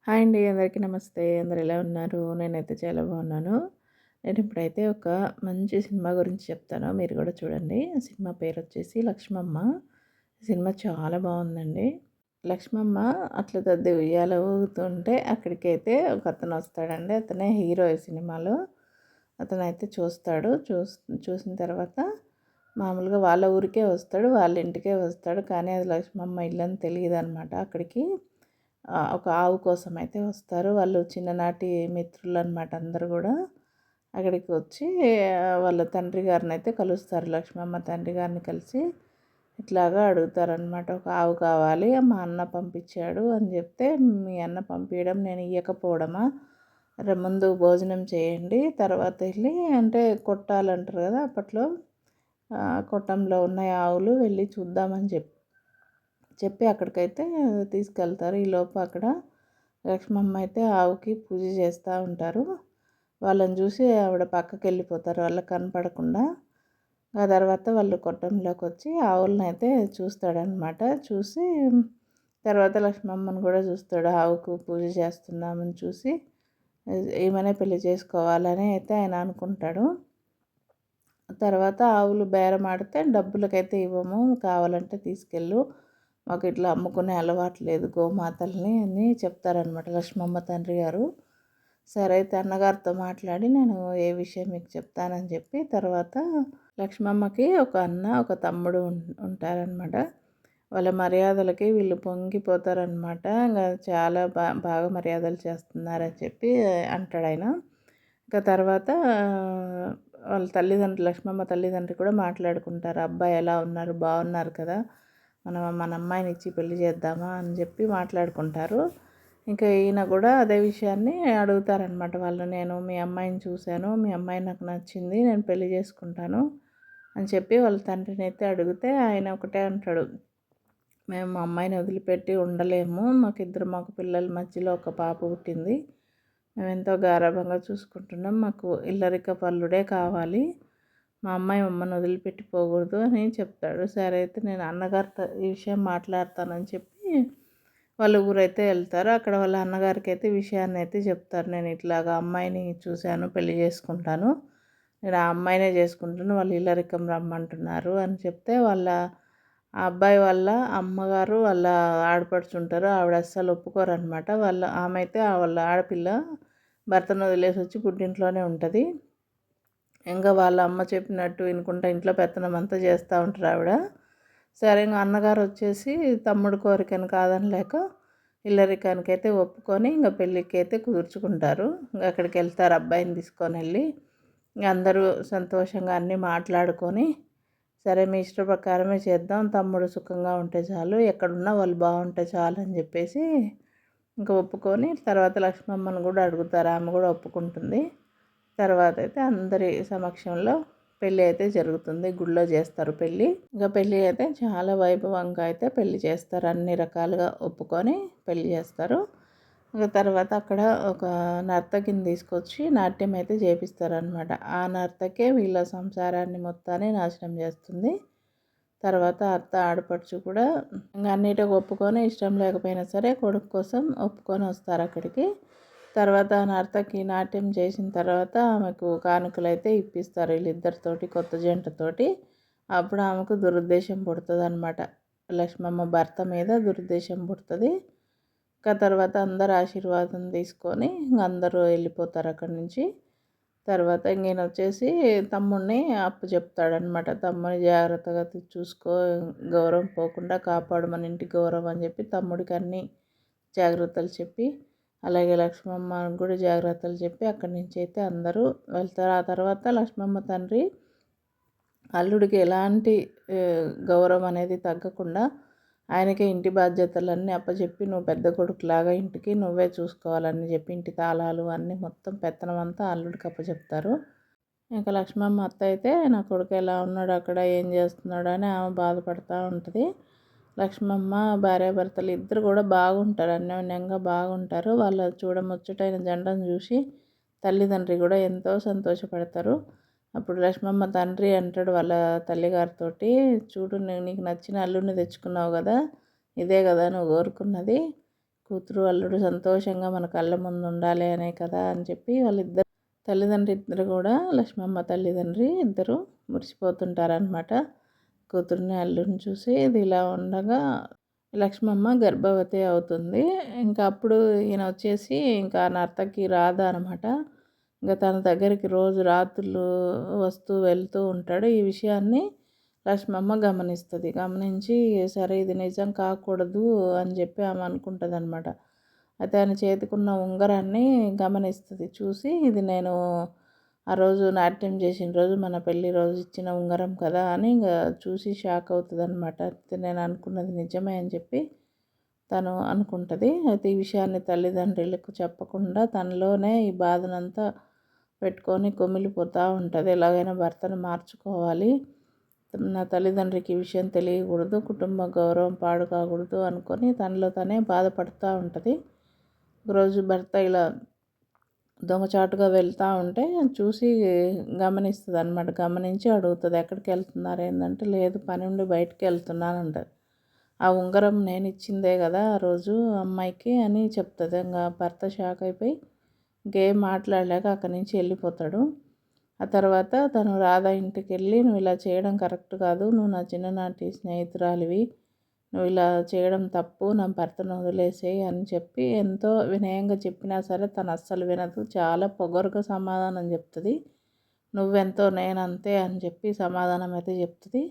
Hi అండి. అందరికీ నమస్తే. అందరూ ఎలా ఉన్నారు? నేనైతే చాలా బాగున్నాను. నేను ఇప్పుడైతే ఒక మంచి సినిమా గురించి చెప్తాను. మీరు కూడా చూడండి. ఆ సినిమా పేరొచ్చేసి 'లక్ష్మమ్మ'. సినిమా చాలా బాగుందండి. లక్ష్మమ్మ అట్ల దద్ది ఉయ్యాల ఊగుతుంటే అక్కడికైతే ఒకతను వస్తాడండి. అతనే హీరో ఈ సినిమాలో. అతనైతే చూస్తాడు. చూసిన తర్వాత మామూలుగా వాళ్ళ ఊరికే వస్తాడు. వాళ్ళ ఇంటికే వస్తాడు. కానీ అది లక్ష్మమ్మ ఇల్లని తెలీదనమాట అక్కడికి. ఒక ఆవు కోసం అయితే వస్తారు. వాళ్ళు చిన్ననాటి మిత్రులనమాట అందరూ గూడా. అక్కడికి వచ్చి వాళ్ళ తండ్రి గారినైతే కలుస్తారు. లక్ష్మమ్మ తండ్రి గారిని కలిసి ఇట్లాగా అడుగుతారనమాట. ఒక ఆవు కావాలి. మా అన్న పంపించాడు అని చెప్తే, మీ అన్న పంపియడం నేను ఇయ్యకపోవడమా? ముందు భోజనం చేయండి. తర్వాత వెళ్ళి అంటే కొట్టాలంటారు కదా అప్పట్లో. కొట్టంలో ఉన్నాయి ఆవులు వెళ్ళి చూద్దామని చెప్పి అక్కడికైతే తీసుకెళ్తారు. ఈలోపు అక్కడ లక్ష్మమ్మ అయితే ఆవుకి పూజ చేస్తూ ఉంటారు. వాళ్ళని చూసి ఆవిడ పక్కకి వెళ్ళిపోతారు వాళ్ళకి కనపడకుండా. ఆ తర్వాత వాళ్ళు కొట్టంలోకి వచ్చి ఆవులను అయితే చూస్తాడనమాట. చూసి తర్వాత లక్ష్మమ్మని కూడా చూస్తాడు. ఆవుకు పూజ చేస్తున్నామని చూసి ఈమెనే పెళ్లి చేసుకోవాలని అయితే ఆయన అనుకుంటాడు. తర్వాత ఆవులు బేరం ఆడితే డబ్బులకైతే ఇవ్వము, కావాలంటే తీసుకెళ్ళు, మాకు ఇట్లా అమ్ముకునే అలవాటు లేదు గోమాతల్ని అని చెప్తారనమాట లక్ష్మమ్మ తండ్రి గారు. సరే అయితే అన్నగారితో మాట్లాడి నేను ఏ విషయం మీకు చెప్తానని చెప్పి తర్వాత లక్ష్మమ్మకి ఒక అన్న ఒక తమ్ముడు ఉంటారనమాట. వాళ్ళ మర్యాదలకి వీళ్ళు పొంగిపోతారనమాట. ఇంకా చాలా బాగా మర్యాదలు చేస్తున్నారని చెప్పి అంటాడు ఆయన. ఇంకా తర్వాత వాళ్ళ తల్లిదండ్రులు లక్ష్మమ్మ తల్లిదండ్రులు కూడా మాట్లాడుకుంటారు. అబ్బాయి ఎలా ఉన్నారు, బాగున్నారు కదా, మన అమ్మాయిని ఇచ్చి పెళ్లి చేద్దామా అని చెప్పి మాట్లాడుకుంటారు. ఇంకా ఈయన కూడా అదే విషయాన్ని అడుగుతారనమాట వాళ్ళు. నేను మీ అమ్మాయిని చూశాను, మీ అమ్మాయి నాకు నచ్చింది, నేను పెళ్లి చేసుకుంటాను అని చెప్పి వాళ్ళ తండ్రిని అయితే అడిగితే ఆయన ఒకటే అంటాడు, మేము మా అమ్మాయిని వదిలిపెట్టి ఉండలేము, మాకు పిల్లల మధ్యలో ఒక పాప పుట్టింది, మేము ఎంతో గారాబంగా చూసుకుంటున్నాం, మాకు ఇల్లరిక పల్లుడే కావాలి, మా అమ్మాయి మమ్మల్ని వదిలిపెట్టి పోకూడదు అని చెప్తాడు. సరే అయితే నేను అన్నగారితో ఈ విషయం మాట్లాడతానని చెప్పి వాళ్ళ ఊరైతే వెళ్తారు. అక్కడ వాళ్ళ అన్నగారికి అయితే విషయాన్ని అయితే చెప్తారు. నేను ఇట్లాగా అమ్మాయిని చూశాను, పెళ్లి చేసుకుంటాను, నేను ఆ అమ్మాయినే చేసుకుంటాను, వాళ్ళు ఇల్లరికం రమ్మంటున్నారు అని చెప్తే ఆ అబ్బాయి వాళ్ళ అమ్మగారు వాళ్ళ ఆడపడుచుంటారు, ఆవిడ అస్సలు ఒప్పుకోరనమాట. ఆమె అయితే వాళ్ళ ఆడపిల్ల భర్తను వదిలేసి వచ్చి పుట్టింట్లోనే ఉంటుంది. ఇంకా వాళ్ళ అమ్మ చెప్పినట్టు వినుకుంటా ఇంట్లో పెత్తనం అంతా చేస్తూ ఉంటారు ఆవిడ. సరే ఇంకా అన్నగారు వచ్చేసి తమ్ముడు కోరికను కాదనలేక ఇల్లరికానికి అయితే ఒప్పుకొని ఇంకా పెళ్ళికి అయితే కుదుర్చుకుంటారు. ఇంకా అక్కడికి వెళ్తారు అబ్బాయిని తీసుకొని వెళ్ళి. ఇంకా అందరూ సంతోషంగా అన్నీ మాట్లాడుకొని సరే మీ ఇష్ట ప్రకారమే చేద్దాం, తమ్ముడు సుఖంగా ఉంటే చాలు, ఎక్కడున్నా వాళ్ళు బాగుంటే చాలు అని చెప్పేసి ఇంకా ఒప్పుకొని తర్వాత లక్ష్మమ్మని కూడా అడుగుతారు. ఆమె కూడా ఒప్పుకుంటుంది. తర్వాత అయితే అందరి సమక్షంలో పెళ్ళి అయితే జరుగుతుంది. గుళ్ళో చేస్తారు పెళ్ళి. ఇంకా పెళ్ళి అయితే చాలా వైభవంగా అయితే పెళ్ళి చేస్తారు. అన్ని రకాలుగా ఒప్పుకొని పెళ్ళి చేస్తారు. ఇంకా తర్వాత అక్కడ ఒక నర్తకిని తీసుకొచ్చి నాట్యం అయితే చేపిస్తారనమాట. ఆ నర్తకే వీళ్ళ సంసారాన్ని మొత్తాన్ని నాశనం చేస్తుంది. తర్వాత అత్త ఆడపడుచు కూడా ఇంకా అన్నిటికి ఒప్పుకొని ఇష్టం లేకపోయినా సరే కొడుకు కోసం ఒప్పుకొని వస్తారు అక్కడికి. తర్వాత నర్తకి నాట్యం చేసిన తర్వాత ఆమెకు కానుకలు అయితే ఇప్పిస్తారు వీళ్ళిద్దరితోటి, కొత్త జంటతోటి. అప్పుడు ఆమెకు దురుద్దేశం పుడుతుంది అనమాట. లక్ష్మమ్మ భర్త మీద దురుద్దేశం పుడుతుంది. ఇంకా తర్వాత అందరు ఆశీర్వాదం తీసుకొని అందరూ వెళ్ళిపోతారు అక్కడి నుంచి. తర్వాత ఇంకేన వచ్చేసి తమ్ముడిని అప్పు చెప్తాడనమాట. తమ్ముని జాగ్రత్తగా చూసుకో, గౌరవం పోకుండా కాపాడు, మన ఇంటి గౌరవం అని చెప్పి తమ్ముడికి అన్ని జాగ్రత్తలు చెప్పి అలాగే లక్ష్మమ్మ కూడా జాగ్రత్తలు చెప్పి అక్కడి నుంచి అయితే అందరూ వెళ్తారు. ఆ తర్వాత లక్ష్మమ్మ తండ్రి అల్లుడికి ఎలాంటి గౌరవం అనేది తగ్గకుండా ఆయనకే ఇంటి బాధ్యతలన్నీ అప్పచెప్పి నువ్వు పెద్ద కొడుకులాగా ఇంటికి నువ్వే చూసుకోవాలని చెప్పి ఇంటి తాళాలు అన్నీ మొత్తం పెత్తనం అంతా అల్లుడికి అప్పచెప్తారు. ఇంకా లక్ష్మమ్మ అత్త అయితే నా కొడుకు ఎలా ఉన్నాడు, అక్కడ ఏం చేస్తున్నాడు అని ఆమె బాధపడుతూ ఉంటుంది. లక్ష్మమ్మ భార్యాభర్తలు ఇద్దరు కూడా బాగుంటారు, అన్యోన్యంగా బాగుంటారు. వాళ్ళ చూడముచ్చటైన జంటను చూసి తల్లిదండ్రి కూడా ఎంతో సంతోషపడతారు. అప్పుడు లక్ష్మమ్మ తండ్రి అంటాడు వాళ్ళ తల్లిగారితోటి, చూడు నీకు నచ్చిన అల్లుడిని తెచ్చుకున్నావు కదా, ఇదే కదా నువ్వు కోరుకున్నది, కూతురు అల్లుడు సంతోషంగా మన కళ్ళ ముందు ఉండాలి అనే కదా అని చెప్పి వాళ్ళిద్దరు తల్లిదండ్రి ఇద్దరు కూడా లక్ష్మమ్మ తల్లిదండ్రి ఇద్దరు మురిసిపోతుంటారనమాట. కూతుర్ని అల్లుడిని చూసి. ఇది ఇలా ఉండగా లక్ష్మమ్మ గర్భవతి అవుతుంది. ఇంకా అప్పుడు ఈయన వచ్చేసి ఇంకా నర్తకి రాధ అనమాట. ఇంకా తన దగ్గరికి రోజు రాత్రులు వస్తూ వెళ్తూ ఉంటాడు. ఈ విషయాన్ని లక్ష్మమ్మ గమనిస్తుంది. గమనించి సరే ఇది నిజం కాకూడదు అని చెప్పి ఆమె అనుకుంటుంది అనమాట. అయితే ఆయన చేతికున్న ఉంగరాన్ని గమనిస్తుంది. చూసి ఇది నేను ఆ రోజు నాట్యం చేసిన రోజు మన పెళ్ళి రోజు ఇచ్చిన ఉంగరం కదా అని ఇంకా చూసి షాక్ అవుతుంది అనమాట. అయితే నేను అనుకున్నది నిజమే అని చెప్పి తను అనుకుంటుంది. అయితే ఈ విషయాన్ని తల్లిదండ్రులకు చెప్పకుండా తనలోనే ఈ బాధనంతా పెట్టుకొని కుమిలిపోతూ ఉంటుంది. ఎలాగైనా భర్తను మార్చుకోవాలి, నా తల్లిదండ్రికి ఈ విషయం తెలియకూడదు, కుటుంబ గౌరవం పాడు కాకూడదు అనుకొని తనలో తనే బాధపడుతూ ఉంటుంది. ఒకరోజు భర్త ఇలా దొంగచాటుగా వెళ్తూ ఉంటే చూసి గమనిస్తుంది అనమాట. గమనించి అడుగుతుంది, ఎక్కడికి వెళ్తున్నారు ఏంటంటే, లేదు పని ఉండి బయటికి వెళ్తున్నాను అంటది. ఆ ఉంగరం నేను ఇచ్చిందే కదా ఆ రోజు అమ్మాయికి అని చెప్తుంది. ఇంకా భర్త షాక్ అయిపోయి ఇంకేం మాట్లాడలేక అక్కడి నుంచి వెళ్ళిపోతాడు. ఆ తర్వాత తను రాధ ఇంటికి వెళ్ళి, నువ్వు ఇలా చేయడం కరెక్ట్ కాదు, నువ్వు నా చిన్ననాటి స్నేహితురాలివి, నువ్వు ఇలా చేయడం తప్పు, నా భర్తను వదిలేసేయి అని చెప్పి ఎంతో వినయంగా చెప్పినా సరే తను అస్సలు వినదు. చాలా పొగరుగా సమాధానం చెప్తుంది. నువ్వెంతో నేనంతే అని చెప్పి సమాధానం అయితే చెప్తుంది.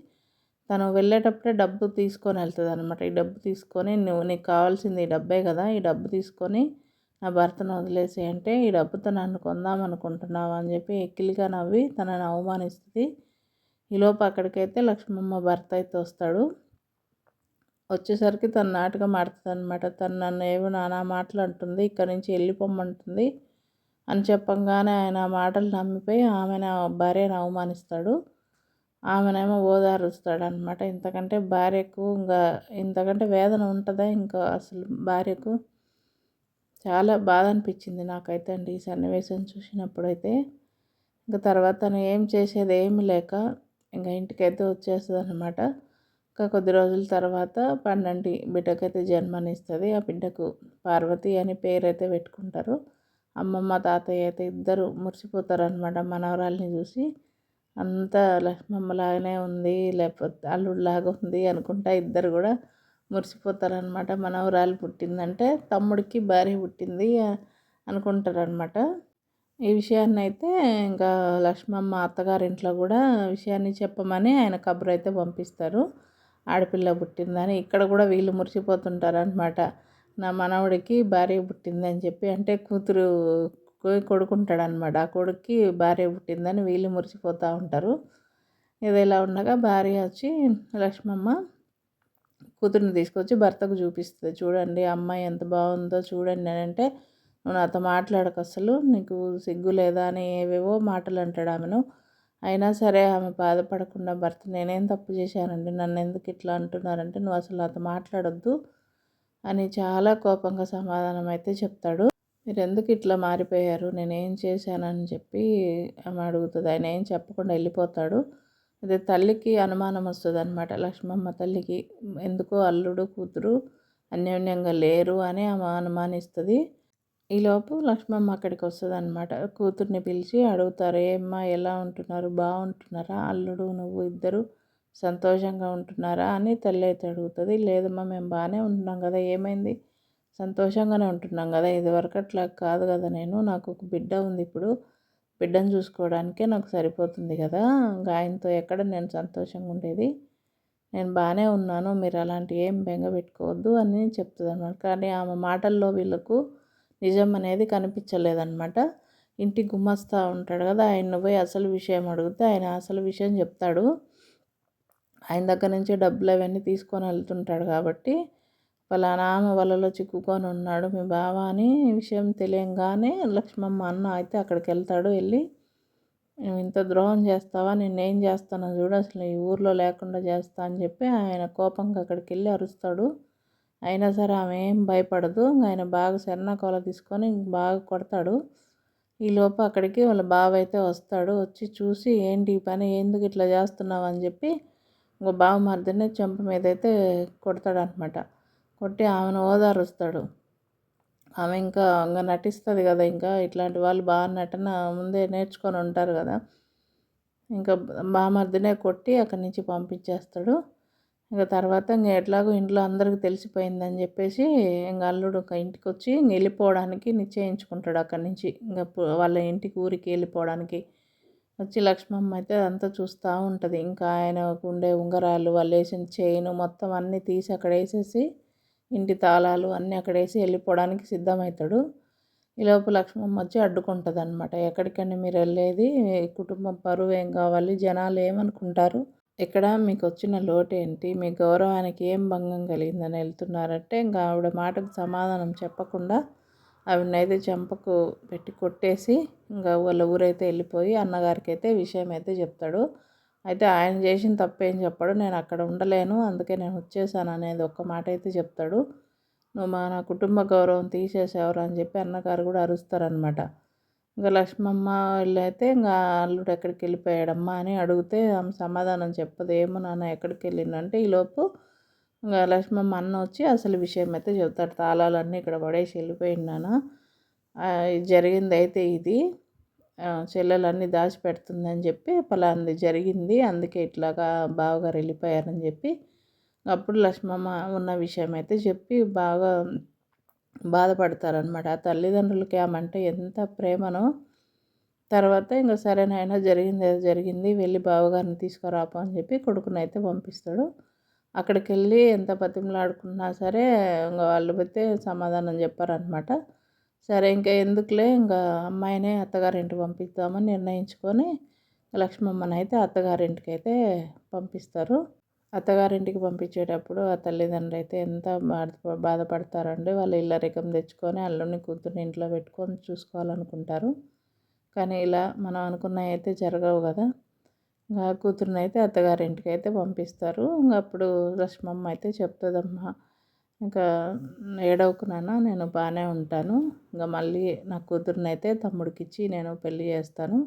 తను వెళ్ళేటప్పుడే డబ్బు తీసుకొని వెళ్తుంది అనమాట. ఈ డబ్బు తీసుకొని, నువ్వు నీకు కావాల్సింది ఈ డబ్బే కదా, ఈ డబ్బు తీసుకొని నా భర్తను వదిలేసేయి అంటే, ఈ డబ్బుతో నన్ను కొందాం అనుకుంటున్నావా అని చెప్పి ఎక్కిలిగా నవ్వి తనని అవమానిస్తుంది. ఈలోపు అక్కడికైతే లక్ష్మమ్మ భర్త అయితే వస్తాడు. వచ్చేసరికి తను నాటకం ఆడుతుంది అనమాట. తను నన్ను ఏవో నానా మాటలు అంటుంది, ఇక్కడి నుంచి వెళ్ళిపోమ్మంటుంది అని చెప్పంగానే ఆయన మాటలు నమ్మిపోయి ఆమెను భార్యను అవమానిస్తాడు. ఆమెనేమో ఓదారుస్తాడు అనమాట. ఇంతకంటే భార్యకు ఇంకా ఇంతకంటే వేదన ఉంటుందా ఇంకా అసలు భార్యకు. చాలా బాధ అనిపించింది నాకైతే అండి ఈ సన్నివేశం చూసినప్పుడైతే. ఇంకా తర్వాత తను ఏం చేసేది ఏమి లేక ఇంకా ఇంటికైతే వచ్చేస్తుంది అనమాట. ఇంకా కొద్ది రోజుల తర్వాత పన్నంటి బిడ్డకైతే జన్మనిస్తుంది. ఆ బిడ్డకు పార్వతి అని పేరైతే పెట్టుకుంటారు. అమ్మమ్మ తాతయ్య అయితే ఇద్దరు మురిసిపోతారు అనమాట మనవరాల్ని చూసి. అంతా లక్ష్మమ్మలాగానే ఉంది, లేకపోతే అల్లుడిలాగా ఉంది అనుకుంటా ఇద్దరు కూడా మురిసిపోతారనమాట. మనవరాలు పుట్టిందంటే తమ్ముడికి భార్య పుట్టింది అనుకుంటారనమాట. ఈ విషయాన్ని అయితే ఇంకా లక్ష్మమ్మ అత్తగారింట్లో కూడా విషయాన్ని చెప్పమని ఆయన కబురు అయితే పంపిస్తారు, ఆడపిల్ల పుట్టిందని. ఇక్కడ కూడా వీళ్ళు మురిసిపోతుంటారనమాట, నా మనవడికి భార్య పుట్టింది అని చెప్పి. అంటే కూతురు కొడుకుంటాడనమాట, ఆ కొడుక్కి భార్య పుట్టిందని వీళ్ళు మురిసిపోతూ ఉంటారు. ఇది ఇలా ఉండగా భార్య వచ్చి లక్ష్మమ్మ కూతుర్ని తీసుకొచ్చి భర్తకు చూపిస్తుంది. చూడండి అమ్మాయి ఎంత బాగుందో చూడండి అని అంటే, నువ్వు నాతో మాట్లాడకు, అసలు నీకు సిగ్గు లేదా అని ఏవేవో మాటలు అంటాడు ఆమెను. అయినా సరే ఆమె బాధపడకుండా, భర్త నేనేం తప్పు చేశానండి, నన్ను ఎందుకు ఇట్లా అంటున్నారంటే, నువ్వు అసలు నాతో మాట్లాడొద్దు అని చాలా కోపంగా సమాధానం అయితే చెప్తాడు. మీరు ఎందుకు ఇట్లా మారిపోయారు, నేనేం చేశానని చెప్పి ఆమె అడుగుతుంది. ఆయన ఏం చెప్పకుండా వెళ్ళిపోతాడు. అదే తల్లికి అనుమానం వస్తుంది అనమాట, లక్ష్మమ్మ తల్లికి. ఎందుకో అల్లుడు కూతురు అన్యోన్యంగా లేరు అని ఆమె అనుమానిస్తుంది. ఈలోపు లక్ష్మమ్మ అక్కడికి వస్తుంది అనమాట. కూతుర్ని పిలిచి అడుగుతారు, ఏమ్మా ఎలా ఉంటున్నారు, బాగుంటున్నారా, అల్లుడు నువ్వు ఇద్దరు సంతోషంగా ఉంటున్నారా అని తల్లి అయితే అడుగుతుంది. లేదమ్మా మేము బాగానే ఉంటున్నాం కదా, ఏమైంది, సంతోషంగానే ఉంటున్నాం కదా, ఇదివరకు అట్లా కాదు కదా, నాకు ఒక బిడ్డ ఉంది, ఇప్పుడు బిడ్డను చూసుకోవడానికే నాకు సరిపోతుంది కదా, ఆయనతో ఎక్కడ నేను సంతోషంగా ఉండేది, నేను బాగానే ఉన్నాను, మీరు అలాంటి ఏం బెంగ పెట్టుకోవద్దు అని చెప్తుంది అనమాట. కానీ ఆమె మాటల్లో వీళ్ళకు నిజం అనేది కనిపించలేదన్నమాట. ఇంటి గుమస్తా ఉంటాడు కదా, ఆయన పోయి అసలు విషయం అడిగితే ఆయన అసలు విషయం చెప్తాడు. ఆయన దగ్గర నుంచి డబ్బులు అవన్నీ తీసుకొని వెళ్తుంటాడు కాబట్టి, ఫలానా ఆమె వలలో చిక్కుకొని ఉన్నాడు మీ బావ అని విషయం తెలియంగానే లక్ష్మమ్మ అన్న అయితే అక్కడికి వెళ్తాడు. వెళ్ళి నువ్వు ఇంత ద్రోహం చేస్తావా, నిన్నేం చేస్తానో చూడు, అసలు ఈ ఊర్లో లేకుండా చేస్తా అని చెప్పి ఆయన కోపంగా అక్కడికి వెళ్ళి అరుస్తాడు. అయినా సరే ఆమె ఏం భయపడదు. ఆయన బాగా శరణకోల తీసుకొని బాగా కొడతాడు. ఈలోపు అక్కడికి వాళ్ళ బావ అయితే వస్తాడు. వచ్చి చూసి ఏంటి ఈ పని, ఎందుకు ఇట్లా చేస్తున్నావు అని చెప్పి ఇంకో బావమరిదిని చెంప మీద అయితే కొడతాడు అనమాట. కొట్టి ఆమెను ఓదారుస్తాడు. ఆమె ఇంకా నటిస్తుంది కదా, ఇంకా ఇట్లాంటి వాళ్ళు బాగా నటన ముందే నేర్చుకొని ఉంటారు కదా. ఇంకా బామర్దినే కొట్టి అక్కడి నుంచి పంపించేస్తాడు. ఇంక తర్వాత ఎట్లాగో ఇంట్లో అందరికి తెలిసిపోయిందని చెప్పేసి ఇంక అల్లుడు ఒక ఇంటికి వచ్చి వెళ్ళిపోవడానికి నిశ్చయించుకుంటాడు అక్కడి నుంచి. ఇంకా వాళ్ళ ఇంటికి ఊరికి వెళ్ళిపోవడానికి వచ్చి లక్ష్మమ్మ అయితే అదంతా చూస్తూ ఉంటుంది. ఇంకా ఆయనకు ఉండే ఉంగరాలు, వాళ్ళు వేసిన చైను మొత్తం అన్నీ తీసి అక్కడ వేసేసి ఇంటి తాళాలు అన్నీ అక్కడ వేసి వెళ్ళిపోవడానికి సిద్ధమవుతాడు. ఈలోపు లక్ష్మమ్మ వచ్చి అడ్డుకుంటుంది అనమాట. ఎక్కడికండి మీరు వెళ్ళేది, కుటుంబం పరువు ఏం కావాలి, జనాలు ఏమనుకుంటారు, ఇక్కడ మీకు వచ్చిన లోటు ఏంటి, మీ గౌరవానికి ఏం భంగం కలిగిందని వెళ్తున్నారంటే ఇంకా ఆవిడ మాటకు సమాధానం చెప్పకుండా ఆవిడనైతే చెంపకు పెట్టి కొట్టేసి ఇంకా వాళ్ళ ఊరైతే వెళ్ళిపోయి అన్నగారికి అయితే విషయం అయితే చెప్తాడు. అయితే ఆయన చేసిన తప్పేం చెప్పాడు, నేను అక్కడ ఉండలేను అందుకే నేను వచ్చేసాను అనేది ఒక్క మాట అయితే చెప్తాడు. నువ్వు నా కుటుంబ గౌరవం తీసేసేవరు అని చెప్పి అన్నగారు కూడా అరుస్తారనమాట. ఇంకా లక్ష్మమ్మ వెళ్ళైతే ఇంకా అల్లుడు ఎక్కడికి వెళ్ళిపోయాడమ్మా అని అడిగితే ఆమె సమాధానం చెప్పదు. ఏమో నాన్న ఎక్కడికి వెళ్ళిందంటే ఈలోపు ఇంకా లక్ష్మమ్మ అన్న వచ్చి అసలు విషయం అయితే చెప్తాడు. తాళాలన్నీ ఇక్కడ పడేసి వెళ్ళిపోయింది నాన్న, జరిగింది అయితే ఇది, చెల్లెలన్నీ దాచిపెడుతుందని చెప్పి పలాంది జరిగింది, అందుకే ఇట్లాగా బావగారు వెళ్ళిపోయారని చెప్పి అప్పుడు లక్ష్మమ్మ ఉన్న విషయం అయితే చెప్పి బాగా బాధపడతారనమాట. ఆ తల్లిదండ్రులకి ఆమంటే ఎంత ప్రేమనో. తర్వాత ఇంకా సరే నాయన జరిగింది ఏదో జరిగింది, వెళ్ళి బావగారిని తీసుకురాపో అని చెప్పి కొడుకునైతే పంపిస్తాడు. అక్కడికి వెళ్ళి ఎంత బతిమలాడుకున్నా సరే ఇంకా వాళ్ళు అయితే సమాధానం చెప్పారనమాట. సరే ఇంకా ఎందుకులే, ఇంకా అమ్మాయినే అత్తగారింటికి పంపిద్దామని నిర్ణయించుకొని లక్ష్మమ్మని అయితే అత్తగారింటికి అయితే పంపిస్తారు. అత్తగారింటికి పంపించేటప్పుడు ఆ తల్లిదండ్రులు అయితే ఎంత బాధపడతారండి. వాళ్ళు ఇల్లరికం తెచ్చుకొని అల్లుడిని కూతుర్ని ఇంట్లో పెట్టుకొని చూసుకోవాలనుకుంటారు. కానీ ఇలా మనం అనుకున్నవి అయితే జరగవు కదా. ఇంకా కూతుర్ని అయితే అత్తగారింటికి అయితే పంపిస్తారు. ఇంకా అప్పుడు లక్ష్మమ్మ అయితే చెప్తుందమ్మా, ఇంకా ఏడవకు నాన్న, నేను బాగానే ఉంటాను, ఇంకా మళ్ళీ నా కూతుర్ని అయితే తమ్ముడికి ఇచ్చి నేను పెళ్ళి చేస్తాను,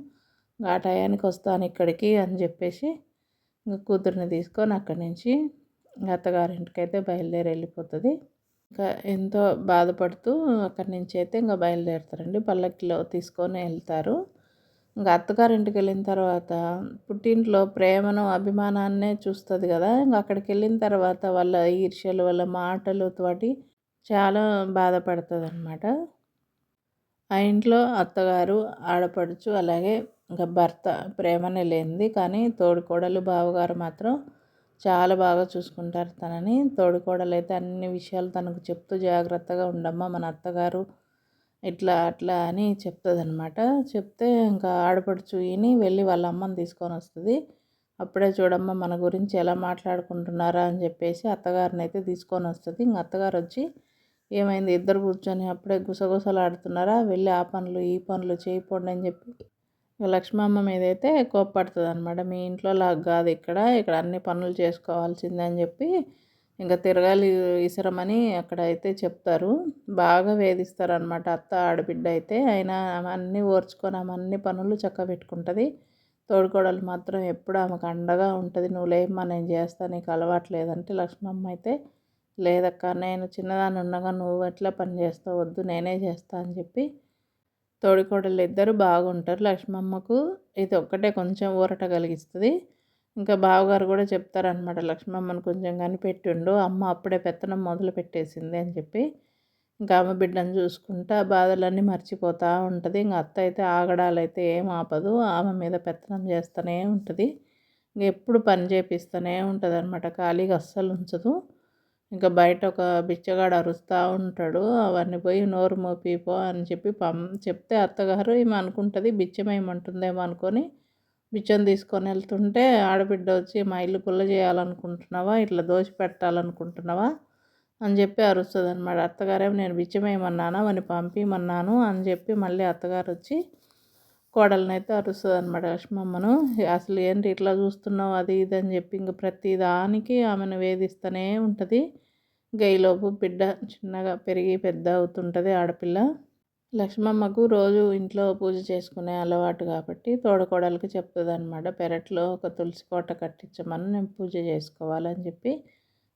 ఆ టయానికి వస్తాను ఇక్కడికి అని చెప్పేసి ఇంకా కూతుర్ని తీసుకొని అక్కడి నుంచి అత్తగారింటికి అయితే బయలుదేరి వెళ్ళిపోతుంది. ఇంకా ఎంతో బాధపడుతూ అక్కడి నుంచి అయితే ఇంకా బయలుదేరుతారండి. పల్లకిలో తీసుకొని వెళ్తారు. ఇంకా అత్తగారింటికి వెళ్ళిన తర్వాత పుట్టింట్లో ప్రేమను అభిమానాన్నే చూస్తుంది కదా. ఇంకా అక్కడికి వెళ్ళిన తర్వాత వాళ్ళ ఈర్ష్యలు, వాళ్ళ మాటలు తోటి చాలా బాధపడుతుంది అనమాట. ఆ ఇంట్లో అత్తగారు, ఆడపడుచు అలాగే ఇంకా భర్త ప్రేమనే లేనిది, కానీ తోడికోడలు బావగారు మాత్రం చాలా బాగా చూసుకుంటారు తనని. తోడికోడలు అయితే అన్ని విషయాలు తనకు చెప్తూ జాగ్రత్తగా ఉండమ్మా మన అత్తగారు ఇట్లా అట్లా అని చెప్తుంది అనమాట. చెప్తే ఇంకా ఆడపడుచు ఈని వెళ్ళి వాళ్ళ అమ్మని తీసుకొని వస్తుంది. అప్పుడే చూడమ్మా మన గురించి ఎలా మాట్లాడుకుంటున్నారా అని చెప్పేసి అత్తగారిని అయితే తీసుకొని వస్తుంది. ఇంక అత్తగారు వచ్చి ఏమైంది, ఇద్దరు కూర్చొని అప్పుడే గుసగుసలాడుతున్నారా, వెళ్ళి ఆ పనులు ఈ పనులు చేయకండి అని చెప్పి లక్ష్మమ్మ మీద అయితే కోప్పడుతుంది అనమాట. మీ ఇంట్లో లాగా కాదు, ఇక్కడ అన్ని పనులు చేసుకోవాల్సిందే అని చెప్పి ఇంకా తిరగాలి ఇసరమని అక్కడ అయితే చెప్తారు. బాగా వేధిస్తారనమాట అత్త ఆడబిడ్డ అయితే. అయినా ఆమె అన్నీ ఓర్చుకొని ఆమె అన్ని పనులు చక్కబెట్టుకుంటుంది. తోడుకోడలు మాత్రం ఎప్పుడు ఆమెకు అండగా ఉంటుంది. నువ్వు లేమ్మా నేను చేస్తాను, నీకు అలవాట్లేదంటే లక్ష్మమ్మ అయితే లేదక్క, నేను చిన్నదాన్ని ఉండగా నువ్వు ఎట్లా పని చేస్తావు, వద్దు నేనే చేస్తా అని చెప్పి తోడికోడళ్ళు ఇద్దరు బాగుంటారు. లక్ష్మమ్మకు ఇది ఒక్కటే కొంచెం ఊరట కలిగిస్తుంది. ఇంకా బావగారు కూడా చెప్తారనమాట, లక్ష్మమ్మని కొంచెం కనిపెట్టిండు, అమ్మ అప్పుడే పెత్తనం మొదలు పెట్టేసింది అని చెప్పి. ఇంకా ఆమె బిడ్డను చూసుకుంటా బాధలన్నీ మర్చిపోతూ ఉంటుంది. ఇంకా అత్త అయితే ఆగడాలైతే ఏం ఆపదు, ఆమె మీద పెత్తనం చేస్తూనే ఉంటుంది. ఇంక ఎప్పుడు పని చేపిస్తూనే ఉంటుంది అనమాట, ఖాళీగా అస్సలు ఉంచదు. ఇంకా బయట ఒక బిచ్చగాడు అరుస్తూ ఉంటాడు, అవన్నీ పోయి నోరు మోపిపో అని చెప్పి చెప్తే అత్తగారు ఈమె అనుకుంటుంది బిచ్చమేయమంటుందేమో అనుకొని బిచ్చం తీసుకొని వెళ్తుంటే ఆడబిడ్డ వచ్చి మా ఇల్లు గుల్ల చేయాలనుకుంటున్నావా, ఇట్లా దోచి పెట్టాలనుకుంటున్నావా అని చెప్పి అరుస్తుంది అనమాట. అత్తగారేమో నేను బిచ్చమేయమన్నానా వాడిని పంపిమన్నాను అని చెప్పి మళ్ళీ అత్తగారు వచ్చి కోడలని అయితే అరుస్తుంది అనమాట లక్ష్మమ్మను. అసలు ఏంటి ఇట్లా చూస్తున్నావు అది ఇది అని చెప్పి ఇంక ప్రతి దానికి ఆమెను వేధిస్తూనే ఉంటుంది. గైలోపు బిడ్డ చిన్నగా పెరిగి పెద్ద అవుతుంటుంది ఆడపిల్ల. లక్ష్మమ్మకు రోజు ఇంట్లో పూజ చేసుకునే అలవాటు కాబట్టి తోడకోడలికి చెప్తుంది అనమాట, పెరట్లో ఒక తులసి కోట కట్టించమని నేను పూజ చేసుకోవాలని చెప్పి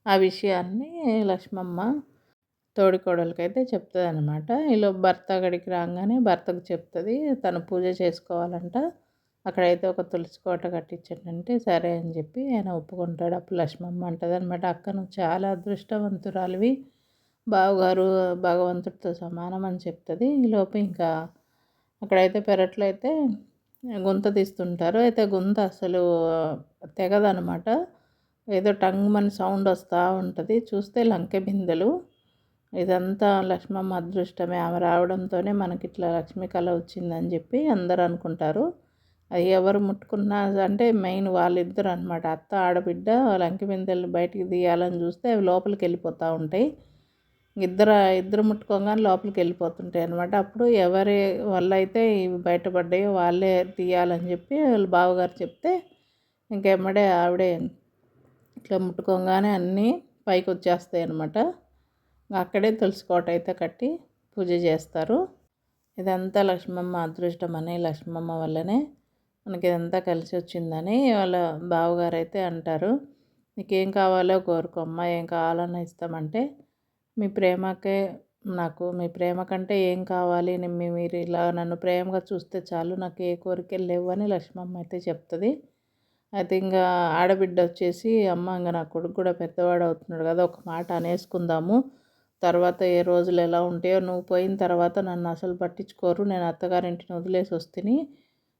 ఆ విషయాన్ని లక్ష్మమ్మ తోడికోడలికైతే చెప్తదనమాట. ఈలోపు భర్త అక్కడికి రాంగానే భర్తకు చెప్తది. తను పూజ చేసుకోవాలంట. అక్కడైతే ఒక తులసి కోట కట్టించండంటే, సరే అని చెప్పి ఆయన ఒప్పుకుంటాడు. అప్పుడు లక్ష్మమ్మ అంటదనమాట, "అక్క నువ్వు చాలా అదృష్టవంతురాలివి. బావగారు భగవంతుడితో సమానం" అని చెప్తది. ఈలోపు ఇంకా అక్కడైతే పెరట్లో అయితే గుంత తీస్తుంటారు. అయితే గుంత అసలు తెగదనమాట. ఏదో టంగ్‌మని సౌండ్ వస్తా ఉంటది. చూస్తే లంకె బిందెలు. ఇదంతా లక్ష్మమ్మ అదృష్టమే. ఆమె రావడంతోనే మనకిట్లా లక్ష్మీ కళ వచ్చిందని చెప్పి అందరూ అనుకుంటారు. అది ఎవరు ముట్టుకున్నా అంటే మెయిన్ వాళ్ళిద్దరు అనమాట. అత్త, ఆడబిడ్డ లంకె బిందెలు బయటికి తీయాలని చూస్తే అవి లోపలికి వెళ్ళిపోతూ ఉంటాయి. ఇద్దరు ముట్టుకోగానే లోపలికి వెళ్ళిపోతుంటాయి అనమాట. అప్పుడు ఎవరి వల్ల అయితే ఇవి బయటపడ్డాయో వాళ్ళే తీయాలని చెప్పి వాళ్ళ బావగారు చెప్తే ఇంకెమ్మడే ఆవిడే ఇట్లా ముట్టుకోగానే అన్నీ పైకి వచ్చేస్తాయి అనమాట. అక్కడే తులసి కోట అయితే కట్టి పూజ చేస్తారు. ఇదంతా లక్ష్మమ్మ అదృష్టమని, లక్ష్మమ్మ వల్లనే మనకి ఇదంతా కలిసి వచ్చిందని వాళ్ళ బావగారు అయితే అంటారు. "నీకేం కావాలో కోరుకోమ్మా, ఏం కావాలన్నా ఇస్తామంటే, మీ ప్రేమకే నాకు మీ ప్రేమ కంటే ఏం కావాలి, మీరు ఇలా నన్ను ప్రేమగా చూస్తే చాలు, నాకు ఏ కోరికలు లేవు" అని లక్ష్మమ్మ అయితే చెప్తుంది. అయితే ఇంకా ఆడబిడ్డ వచ్చేసి, "అమ్మ ఇంకా నా కొడుకు కూడా పెద్దవాడు అవుతున్నాడు కదా, ఒక మాట అనేసుకుందాము. తర్వాత ఏ రోజులు ఎలా ఉంటాయో, నువ్వు పోయిన తర్వాత నన్ను అసలు పట్టించుకోరు. నేను అత్తగారింటిని వదిలేసి వస్తేని,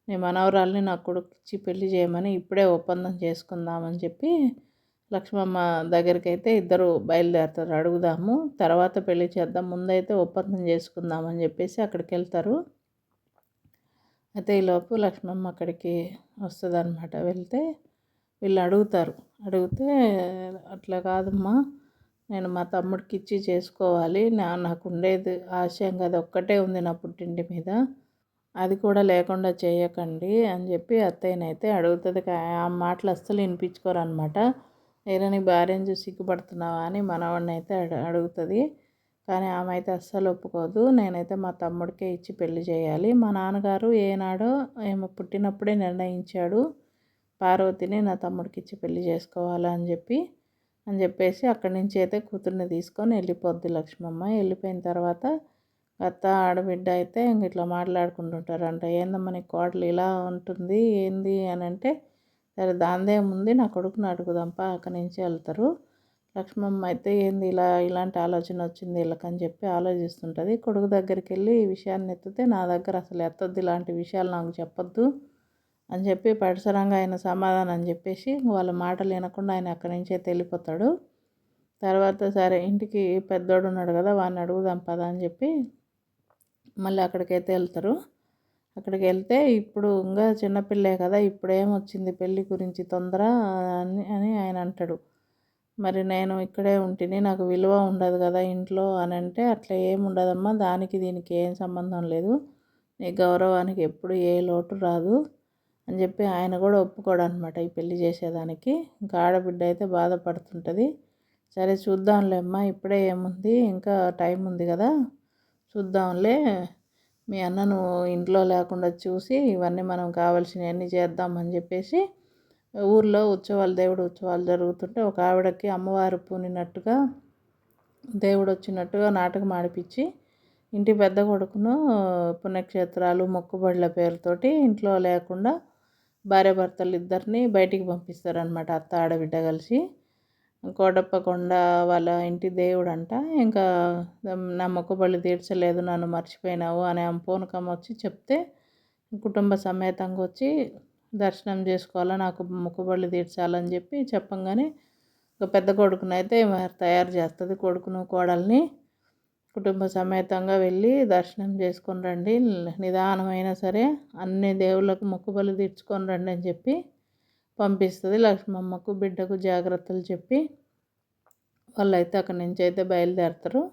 నీ మనవరాల్ని నా కొడుకుకి పెళ్లి చేయమని ఇప్పుడే ఒప్పందం చేసుకుందామని చెప్పి లక్ష్మమ్మ దగ్గరికి అయితే ఇద్దరు బయలుదేరుతారు. అడుగుదాము, తర్వాత పెళ్లి చేద్దాం, ముందైతే ఒప్పందం చేసుకుందామని చెప్పేసి అక్కడికి వెళ్తారు. అయితే ఈలోపు లక్ష్మమ్మ అక్కడికి వస్తుందన్నమాట. వెళ్తే వీళ్ళు అడుగుతారు. అడిగితే, "అట్లా కాదమ్మా, నేను మా తమ్ముడికి ఇచ్చి చేసుకోవాలి. నాకు ఉండేది ఆశయం అది ఒక్కటే ఉంది నా పుట్టింటి మీద. అది కూడా లేకుండా చేయకండి" అని చెప్పి అత్తయ్యనైతే అడుగుతుంది. ఆ మాటలు అస్సలు వినిపించుకోరనమాట. "ఏరా నీ భార్యను చూసి సిగ్గుపడుతున్నావా" అని మనవాడిని అయితే అడుగుతుంది. కానీ ఆమె అయితే అస్సలు ఒప్పుకోదు. "నేనైతే మా తమ్ముడికే ఇచ్చి పెళ్లి చేయాలి. మా నాన్నగారు ఏనాడో ఏమో పుట్టినప్పుడే నిర్ణయించాడు, పార్వతిని నా తమ్ముడికి ఇచ్చి పెళ్లి చేసుకోవాలా అని చెప్పేసి అక్కడి నుంచి అయితే కూతుర్ని తీసుకొని వెళ్ళిపోద్ది లక్ష్మమ్మ. వెళ్ళిపోయిన తర్వాత అత్త, ఆడబిడ్డ అయితే ఇంక ఇట్లా మాట్లాడుకుంటుంటారంట. "ఏందమ్మా నీ కోడలు ఇలా ఉంటుంది ఏంది" అని అంటే, సరే దాందేముంది, నా కొడుకుని అడుగుదాంపా, అక్కడి నుంచి వెళ్తారు. లక్ష్మమ్మ అయితే ఏంది ఇలాంటి ఆలోచన వచ్చింది వీళ్ళకని చెప్పి ఆలోచిస్తుంటుంది. కొడుకు దగ్గరికి వెళ్ళి ఈ విషయాన్ని ఎత్తితే, "నా దగ్గర అసలు ఎత్తొద్దు, ఇలాంటి విషయాలు నాకు చెప్పొద్దు" అని చెప్పి పరిసరంగా ఆయన సమాధానం చెప్పేసి వాళ్ళ మాటలు వినకుండా ఆయన అక్కడి నుంచి అయితే వెళ్ళిపోతాడు. తర్వాత సరే ఇంటికి పెద్దోడు ఉన్నాడు కదా, వాడిని అడుగుదాం పదా అని చెప్పి మళ్ళీ అక్కడికైతే వెళ్తారు. అక్కడికి వెళ్తే, "ఇప్పుడు ఇంకా చిన్నపిల్లే కదా, ఇప్పుడేమొచ్చింది పెళ్ళి గురించి తొందర" అని ఆయన అంటాడు. "మరి నేను ఇక్కడే ఉంటిని, నాకు విలువ ఉండదు కదా ఇంట్లో" అని అంటే, "అట్లా ఏమి ఉండదమ్మా, దానికి దీనికి ఏం సంబంధం లేదు, నీ గౌరవానికి ఎప్పుడు ఏ లోటు రాదు" అని చెప్పి ఆయన కూడా ఒప్పుకోడు అనమాట ఈ పెళ్లి చేసేదానికి. ఇంకా ఆడబిడ్డ అయితే బాధపడుతుంటుంది. "సరే చూద్దాంలే అమ్మా, ఇప్పుడే ఏముంది, ఇంకా టైం ఉంది కదా, చూద్దాంలే, మీ అన్నను ఇంట్లో లేకుండా చూసి ఇవన్నీ మనం కావాల్సినవన్నీ చేద్దామని చెప్పేసి ఊర్లో దేవుడు ఉత్సవాలు జరుగుతుంటే ఒక ఆవిడకి అమ్మవారు పూనినట్టుగా దేవుడు వచ్చినట్టుగా నాటకం ఆడిపించి ఇంటి పెద్ద కొడుకును పుణ్యక్షేత్రాలు మొక్కుబడుల పేరుతోటి ఇంట్లో లేకుండా భార్యాభర్తలు ఇద్దరిని బయటికి పంపిస్తారనమాట, అత్త ఆడబిడ్డ కలిసి. కోటప్ప కొండ వాళ్ళ ఇంటి దేవుడంట. ఇంకా నా మొక్కుబళ్ళు తీర్చలేదు, నన్ను మర్చిపోయినావు అని ఆమె పూనకం వచ్చి చెప్తే, కుటుంబ సమేతంగా వచ్చి దర్శనం చేసుకోవాలా, నాకు మొక్కుబళ్ళు తీర్చాలని చెప్పి చెప్పంగానే ఒక పెద్ద కొడుకునైతే తయారు చేస్తుంది. కొడుకును కోడల్ని కుటుంబ సమేతంగా వెళ్ళి దర్శనం చేసుకొని రండి, నిదానమైనా సరే అన్ని దేవుళ్ళకు మొక్కుబళ్ళు తీర్చుకొని రండి అని చెప్పి పంపిస్తుంది. లక్ష్మమ్మకు బిడ్డకు జాగ్రత్తలు చెప్పి వాళ్ళైతే అక్కడి నుంచి అయితే బయలుదేరుతారు.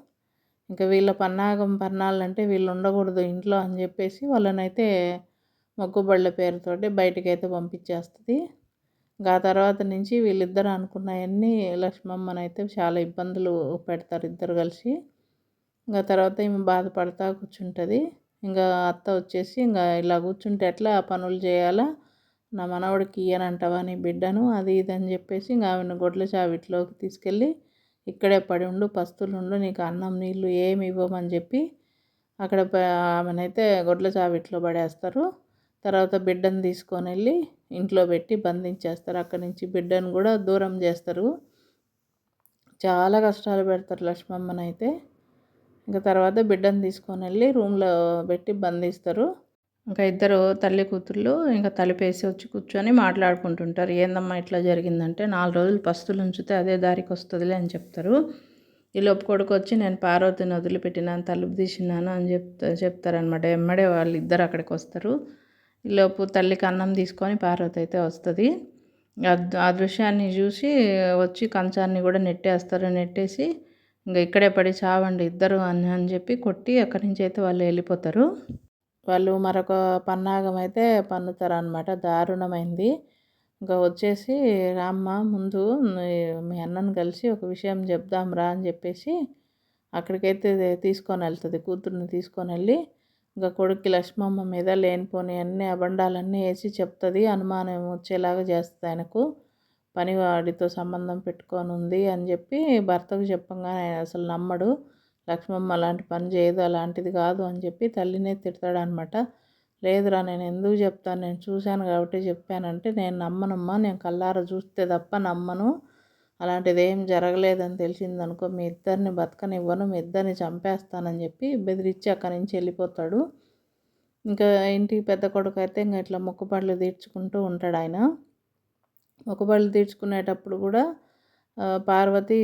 ఇంకా వీళ్ళ పన్నాలంటే వీళ్ళు ఉండకూడదు ఇంట్లో అని చెప్పేసి వాళ్ళనైతే మొక్కుబళ్ళ పేరుతోటి బయటికైతే పంపించేస్తుంది. ఇంకా ఆ తర్వాత నుంచి వీళ్ళిద్దరు అనుకున్నవన్నీ లక్ష్మమ్మనైతే చాలా ఇబ్బందులు పెడతారు ఇద్దరు కలిసి. ఇంకా తర్వాత ఈమె బాధపడతా కూర్చుంటుంది. ఇంకా అత్త వచ్చేసి, "ఇంకా ఇలా కూర్చుంటే ఎట్లా, ఆ పనులు చేయాలా, నా మనవడికి ఇయ్యనంటావా నీ బిడ్డను" అది ఇది అని చెప్పేసి ఇంకా ఆమెను గొడ్ల చావిట్లోకి తీసుకెళ్ళి ఇక్కడే పడి ఉండు, పస్తులుండు, నీకు అన్నం నీళ్ళు ఏమి ఇవ్వమని చెప్పి అక్కడ ఆమెనైతే గొడ్ల చావిట్లో పడేస్తారు. తర్వాత బిడ్డను తీసుకొని వెళ్ళి ఇంట్లో పెట్టి బంధించేస్తారు. అక్కడి నుంచి బిడ్డను కూడా దూరం చేస్తారు. చాలా కష్టాలు పెడతారు లక్ష్మమ్మనైతే. ఇంకా తర్వాత బిడ్డను తీసుకొని వెళ్ళి రూమ్లో పెట్టి బంధిస్తారు. ఇంకా ఇద్దరు తల్లి కూతుర్లు ఇంకా తలుపేసి వచ్చి కూర్చొని మాట్లాడుకుంటుంటారు. ఏందమ్మా ఇట్లా జరిగిందంటే, 4 రోజులు పస్తులు ఉంచితే అదే దారికి వస్తుందిలే అని చెప్తారు. ఈలోపు కొడుకు వచ్చి నేను పార్వతిని వదిలిపెట్టినాను, తలుపు తీసినాను అని చెప్తారనమాట. ఎమ్మడే వాళ్ళిద్దరు అక్కడికి వస్తారు. ఈలోపు తల్లికి అన్నం తీసుకొని పార్వతి అయితే వస్తుంది. ఆ దృశ్యాన్ని చూసి వచ్చి కంచాన్ని కూడా నెట్టేస్తారు. నెట్టేసి ఇంకా ఇక్కడే పడి చావండి ఇద్దరు అని చెప్పి కొట్టి అక్కడి నుంచి అయితే వాళ్ళు వెళ్ళిపోతారు. వాళ్ళు మరొక పన్నాగం అయితే పన్నుతారనమాట. దారుణమైంది. ఇంకా వచ్చేసి రామ్మ ముందు మీ అన్నను కలిసి ఒక విషయం చెప్దాం రా అని చెప్పేసి అక్కడికైతే తీసుకొని వెళ్తుంది. కూతుర్ని తీసుకొని వెళ్ళి ఇంకా కొడుక్కి లక్ష్మమ్మ మీద లేనిపోని అన్ని అబండాలన్నీ వేసి చెప్తుంది. అనుమానం వచ్చేలాగా చేస్తుంది. ఆయనకు పనివాడితో సంబంధం పెట్టుకొని ఉంది అని చెప్పి భర్తకు చెప్పంగానే ఆయన అసలు నమ్మడు. లక్ష్మమ్మ అలాంటి పని చేయదు, అలాంటిది కాదు అని చెప్పి తల్లినే తిడతాడనమాట. లేదురా నేను ఎందుకు చెప్తాను, నేను చూశాను కాబట్టి చెప్పానంటే, నేను నమ్మనమ్మా, నేను కళ్ళారా చూస్తే తప్ప నమ్మను, అలాంటిది ఏం జరగలేదని తెలిసిందనుకో మీ ఇద్దరిని బతకనివ్వను, మీ ఇద్దరిని చంపేస్తానని చెప్పి బెదిరించి అక్కడి నుంచి వెళ్ళిపోతాడు. ఇంకా ఇంటికి పెద్ద కొడుకు అయితే ఇంకా ఇట్లా మొక్కుబడులు తీర్చుకుంటూ ఉంటాడు. ఆయన మొక్కుబడులు తీర్చుకునేటప్పుడు కూడా పార్వతి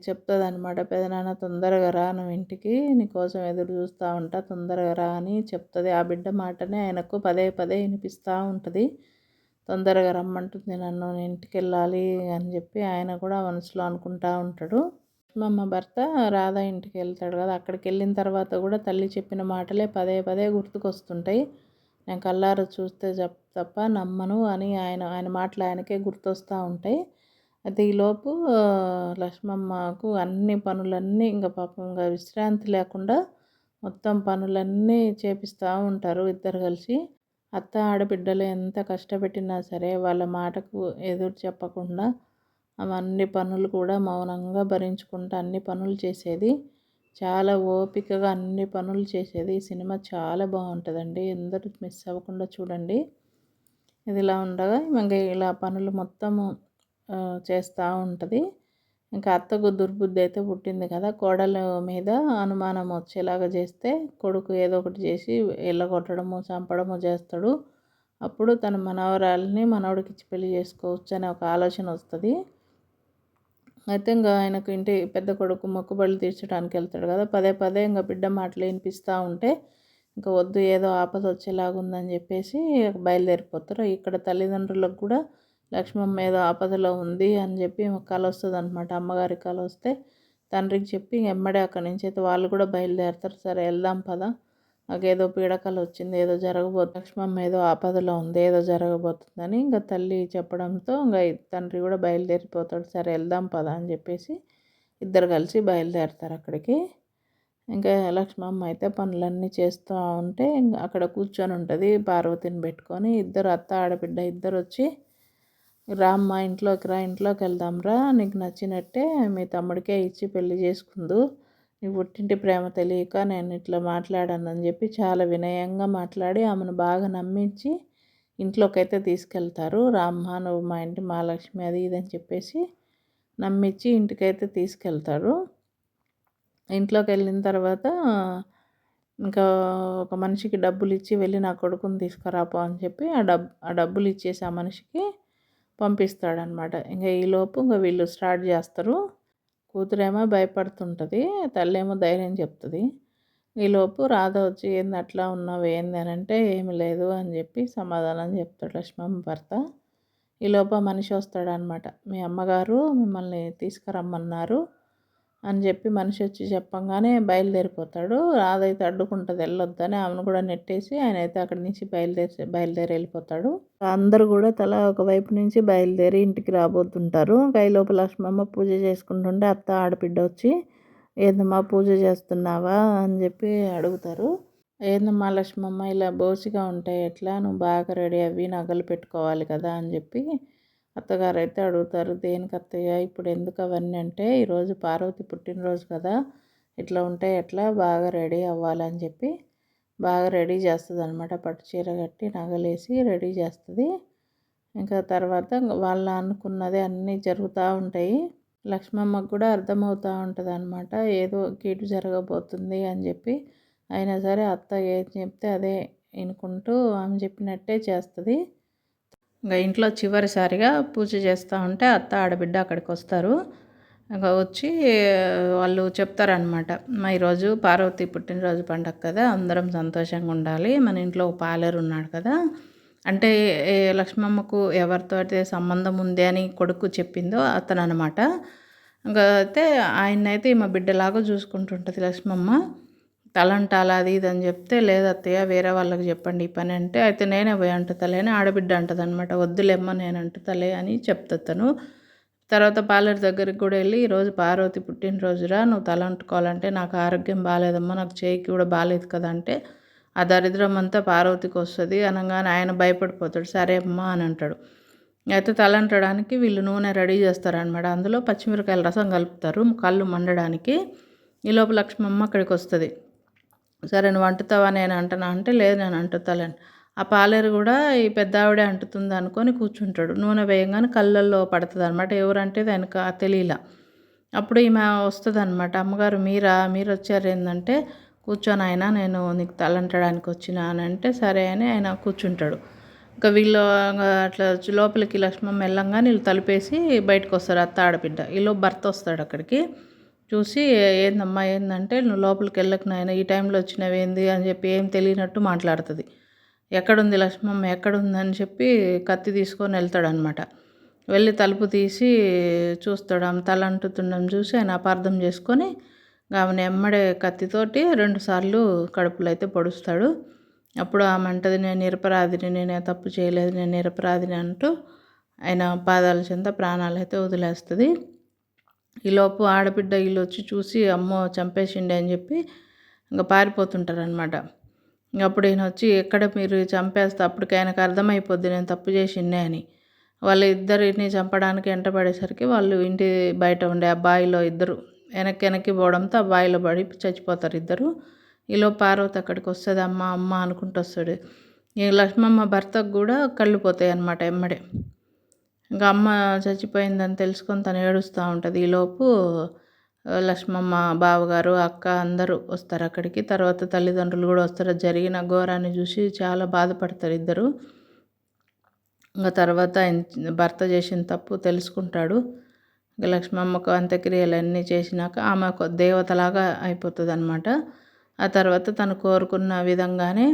చెప్తుందనమాట, పెదనాన్న తొందరగా రా, నువ్వు ఇంటికి నీకోసం ఎదురు చూస్తూ ఉంటా, తొందరగా రా అని చెప్తుంది. ఆ బిడ్డ మాటనే ఆయనకు పదే పదే వినిపిస్తూ ఉంటుంది. తొందరగా రమ్మంటుంది నన్ను, నేను ఇంటికి వెళ్ళాలి అని చెప్పి ఆయన కూడా మనసులో అనుకుంటూ ఉంటాడు. మా భర్త రాధా ఇంటికి వెళ్తాడు కదా, అక్కడికి వెళ్ళిన తర్వాత కూడా తల్లి చెప్పిన మాటలే పదే పదే గుర్తుకొస్తుంటాయి. నేను కళ్ళారా చూస్తే తప్ప నమ్మను అని ఆయన మాటలు ఆయనకే గుర్తొస్తూ ఉంటాయి. అయితే ఈలోపు లక్ష్మమ్మకు అన్ని పనులన్నీ ఇంకా పాపం ఇంకా విశ్రాంతి లేకుండా మొత్తం పనులన్నీ చేపిస్తూ ఉంటారు ఇద్దరు కలిసి. అత్త ఆడబిడ్డలు ఎంత కష్టపెట్టినా సరే వాళ్ళ మాటకు ఎదురు చెప్పకుండా అవన్నీ పనులు కూడా మౌనంగా భరించుకుంటూ అన్ని పనులు చేసేది. చాలా ఓపికగా అన్ని పనులు చేసేది. ఈ సినిమా చాలా బాగుంటుందండి, అందరూ మిస్ అవ్వకుండా చూడండి. ఇది ఇలా ఉండగా ఇంకా ఇలా పనులు మొత్తము చేస్తూ ఉంటుంది. ఇంకా అత్తకు దుర్బుద్ధి అయితే పుట్టింది కదా, కోడల మీద అనుమానం వచ్చేలాగా చేస్తే కొడుకు ఏదో ఒకటి చేసి ఎల్లగొట్టడము చంపడము చేస్తాడు. అప్పుడు తన మనవరాలని మనవడికి ఇచ్చి పెళ్లి చేసుకోవచ్చు అనే ఒక ఆలోచన వస్తుంది. అయితే ఇంకా ఆయనకు ఇంటి పెద్ద కొడుకు మొక్కుబడులు తీర్చడానికి వెళ్తాడు కదా, పదే పదే ఇంకా బిడ్డ మాటలు వినిపిస్తూ ఉంటే ఇంకా వద్దు, ఏదో ఆపద వచ్చేలాగా ఉందని చెప్పేసి బయలుదేరిపోతారు. ఇక్కడ తల్లిదండ్రులకు కూడా లక్ష్మమ్మ ఏదో ఆపదలో ఉంది అని చెప్పి కల వస్తుంది అనమాట. అమ్మగారి కల వస్తే తండ్రికి చెప్పి ఎమ్మడే అక్కడి నుంచి అయితే వాళ్ళు కూడా బయలుదేరుతారు. సరే వెళ్దాం పద, నాకేదో పీడకల వచ్చింది, ఏదో జరగబోతుంది, లక్ష్మమ్మ ఏదో ఆపదలో ఉంది, ఏదో జరగబోతుందని ఇంకా తల్లి చెప్పడంతో ఇంకా తండ్రి కూడా బయలుదేరిపోతాడు. సరే వెళ్దాం పద అని చెప్పేసి ఇద్దరు కలిసి బయలుదేరుతారు అక్కడికి. ఇంకా లక్ష్మమ్మ అయితే పనులన్నీ చేస్తూ ఉంటే అక్కడ కూర్చొని ఉంటుంది పార్వతిని పెట్టుకొని. ఇద్దరు అత్త ఆడబిడ్డ ఇద్దరు వచ్చి, రామ్మ ఇంట్లోకి రా, ఇంట్లోకి వెళ్దాం రా, నీకు నచ్చినట్టే మీ తమ్ముడికే ఇచ్చి పెళ్లి చేసుకుందు, నీ పుట్టింటి ప్రేమ తెలియక నేను ఇట్లా మాట్లాడానని చెప్పి చాలా వినయంగా మాట్లాడి ఆమెను బాగా నమ్మించి ఇంట్లోకి అయితే తీసుకెళ్తారు. రామ్మ నువ్వు మా ఇంటి మహాలక్ష్మి అది ఇది అని చెప్పేసి నమ్మించి ఇంటికైతే తీసుకెళ్తారు. ఇంట్లోకి వెళ్ళిన తర్వాత ఇంకా ఒక మనిషికి డబ్బులు ఇచ్చి వెళ్ళి నా కొడుకుని తీసుకురాపో అని చెప్పి ఆ డబ్బులు ఇచ్చేసి ఆ మనిషికి పంపిస్తాడనమాట. ఇంకా ఈలోపు ఇంకా వీళ్ళు స్టార్ట్ చేస్తారు. కూతురేమో భయపడుతుంటుంది, తల్లేమో ధైర్యం చెప్తుంది. ఈలోపు రాధ వచ్చి ఏంది అట్లా ఉన్నావు ఏంది అని అంటే, ఏమి లేదు అని చెప్పి సమాధానం చెప్తాడు లక్ష్మమ్మ భర్త. ఈలోపు ఆ మనిషి వస్తాడనమాట. మీ అమ్మగారు మిమ్మల్ని తీసుకురమ్మన్నారు అని చెప్పి మనిషి వచ్చి చెప్పంగానే బయలుదేరిపోతాడు. రాధ అయితే అడ్డుకుంటుంది వెళ్ళొద్దని, ఆమెను కూడా నెట్టేసి ఆయన అయితే అక్కడి నుంచి బయలుదేరి వెళ్ళిపోతాడు. అందరూ కూడా తల ఒకవైపు నుంచి బయలుదేరి ఇంటికి రాబోతుంటారు. లోపల లక్ష్మమ్మ పూజ చేసుకుంటుంటే అత్త ఆడబిడ్డ వచ్చి ఏందమ్మా పూజ చేస్తున్నావా అని చెప్పి అడుగుతారు. ఏందమ్మా లక్ష్మమ్మ ఇలా బోసిగా ఉంటాయి ఎట్లా, నువ్వు బాగా రెడీ అవి నగలు పెట్టుకోవాలి కదా అని చెప్పి అత్తగారైతే అడుగుతారు, దేనికి అత్తయ్య ఇప్పుడు ఎందుకు అవన్నీ అంటే, ఈరోజు పార్వతి పుట్టినరోజు కదా, ఇట్లా ఉంటే ఎట్లా, బాగా రెడీ అవ్వాలని చెప్పి బాగా రెడీ చేస్తుందనమాట. పట్టు చీర కట్టి నగలేసి రెడీ చేస్తుంది. ఇంకా తర్వాత వాళ్ళు అనుకున్నది అన్నీ జరుగుతూ ఉంటాయి. లక్ష్మమ్మకు కూడా అర్థమవుతూ ఉంటుందన్నమాట, ఏదో కీడు జరగబోతుంది అని చెప్పి. అయినా సరే అత్త ఏం చెప్తే అదే వినుకుంటూ ఆమె చెప్పినట్టే చేస్తుంది. ఇంకా ఇంట్లో చివరిసారిగా పూజ చేస్తూ ఉంటే అత్త ఆడబిడ్డ అక్కడికి వస్తారు. ఇంకా వచ్చి వాళ్ళు చెప్తారనమాట, మా ఈరోజు పార్వతి పుట్టినరోజు పండగ కదా, అందరం సంతోషంగా ఉండాలి, మన ఇంట్లో పాలేరు ఉన్నాడు కదా, అంటే లక్ష్మమ్మకు ఎవరితో అయితే సంబంధం ఉంది అని కొడుకు చెప్పిందో అతను అనమాట. ఇంకా అయితే ఆయన్నైతే మా బిడ్డలాగా చూసుకుంటుంటుంది లక్ష్మమ్మ. తలంటాల అది ఇది అని చెప్తే, లేదు అత్తయ్య వేరే వాళ్ళకి చెప్పండి ఈ పని అంటే, అయితే నేనే పోయి అంటుతలే అని ఆడబిడ్డ అంటుంది అనమాట. వద్దులేమ్మ నేను అంటుతలే అని చెప్తాను. తర్వాత పాలేరు దగ్గరికి కూడా వెళ్ళి, ఈరోజు పార్వతి పుట్టినరోజురా, నువ్వు తల అంటుకోవాలంటే నాకు ఆరోగ్యం బాగాలేదమ్మా, నాకు చేయికి కూడా బాగాలేదు కదా అంటే, ఆ దరిద్రం అంతా పార్వతికి వస్తుంది అనగానే ఆయన భయపడిపోతాడు. సరే అమ్మా అని అంటాడు. అయితే తల అంటడానికి వీళ్ళు నూనె రెడీ చేస్తారనమాట. అందులో పచ్చిమిరకాయల రసం కలుపుతారు కళ్ళు మండడానికి. ఈ లోపు లక్ష్మమ్మ అక్కడికి వస్తుంది. సరే నువ్వు అంటుతావా నేను అంటనా అంటే, లేదు నేను అంటుతాలేను. ఆ పాలేరు కూడా ఈ పెద్ద ఆవిడే అంటుతుంది అనుకొని కూర్చుంటాడు. నూనె వేయంగానే కళ్ళల్లో పడుతుంది అనమాట. ఎవరంటే దానికి తెలియలా. అప్పుడు ఈమె వస్తుంది అనమాట, అమ్మగారు మీరు వచ్చారు ఏంటంటే, కూర్చొని ఆయన నేను నీకు తలంటడానికి వచ్చిన అని అంటే, సరే అని ఆయన కూర్చుంటాడు. ఇంకా వీళ్ళు అట్లా లోపలికి లక్ష్మమ్మ వెళ్ళంగానే వీళ్ళు తలుపేసి బయటకు వస్తారు అత్త ఆడబిడ్డ. ఈలో భర్త వస్తాడు అక్కడికి. చూసి ఏందమ్మా ఏందంటే, నువ్వు లోపలికి వెళ్ళకు నాయన, ఈ టైంలో వచ్చినవి ఏంది అని చెప్పి ఏం తెలియనట్టు మాట్లాడుతుంది. ఎక్కడుంది లక్ష్మమ్మ ఎక్కడుందని చెప్పి కత్తి తీసుకొని వెళ్తాడనమాట. వెళ్ళి తలుపు తీసి చూస్తాడు. ఆమె తల అంటుతుండడం చూసి ఆయన అపార్థం చేసుకొని ఆమెను ఎమ్మడే కత్తితోటి 2 సార్లు కడుపులో అయితే పొడుస్తాడు. అప్పుడు ఆమె అంటది, నేను నిరపరాధిని, నేను తప్పు చేయలేదు, నేను నిరపరాధిని అంటూ ఆయన పాదాల చెంత ప్రాణాలు అయితే వదిలేస్తుంది. ఈలోపు ఆడబిడ్డ వీళ్ళు వచ్చి చూసి అమ్మో చంపేసిండే అని చెప్పి ఇంకా పారిపోతుంటారనమాట. అప్పుడు ఈయన వచ్చి, ఎక్కడ మీరు చంపేస్తే అప్పటికి ఆయనకు అర్థమైపోద్ది నేను తప్పు చేసిండే అని. వాళ్ళ ఇద్దరిని చంపడానికి వెంటబడేసరికి వాళ్ళు ఇంటి బయట ఉండే ఆ బావిలో ఇద్దరు వెనక్కి పోవడంతో ఆ బావిలో పడి చచ్చిపోతారు ఇద్దరు. ఈలో పార్వతి అక్కడికి వస్తుంది, అమ్మ అమ్మ అనుకుంటూ వస్తాడు. ఈ లక్ష్మమ్మ భర్తకు కూడా కళ్ళు పోతాయి అన్నమాట ఎమ్మడే. ఇంకా అమ్మ చచ్చిపోయిందని తెలుసుకొని తను ఏడుస్తూ ఉంటుంది. ఈలోపు లక్ష్మమ్మ బావగారు అక్క అందరూ వస్తారు అక్కడికి. తర్వాత తల్లిదండ్రులు కూడా వస్తారు. జరిగిన ఘోరాన్ని చూసి చాలా బాధపడతారు ఇద్దరు. ఇంకా తర్వాత భర్త చేసిన తప్పు తెలుసుకుంటాడు. ఇంకా లక్ష్మమ్మకు అంత్యక్రియలన్నీ చేసినాక ఆమె ఒక దేవతలాగా అయిపోతుంది అనమాట. ఆ తర్వాత తను కోరుకున్న విధంగానే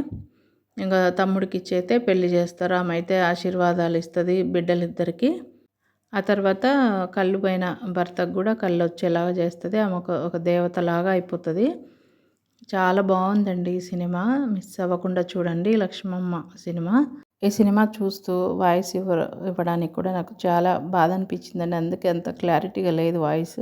ఇంకా తమ్ముడికి ఇచ్చైతే పెళ్లి చేస్తారు. ఆమె అయితే ఆశీర్వాదాలు ఇస్తుంది బిడ్డలిద్దరికి. ఆ తర్వాత కళ్ళు పోయిన భర్తకు కూడా కళ్ళు వచ్చేలాగా చేస్తుంది. ఆమె ఒక దేవతలాగా అయిపోతుంది. చాలా బాగుందండి ఈ సినిమా, మిస్ అవ్వకుండా చూడండి. లక్ష్మమ్మ సినిమా. ఈ సినిమా చూస్తూ వాయిస్ ఇవ్వడానికి కూడా నాకు చాలా బాధ అనిపించిందండి. అందుకే అంత క్లారిటీగా లేదు వాయిస్.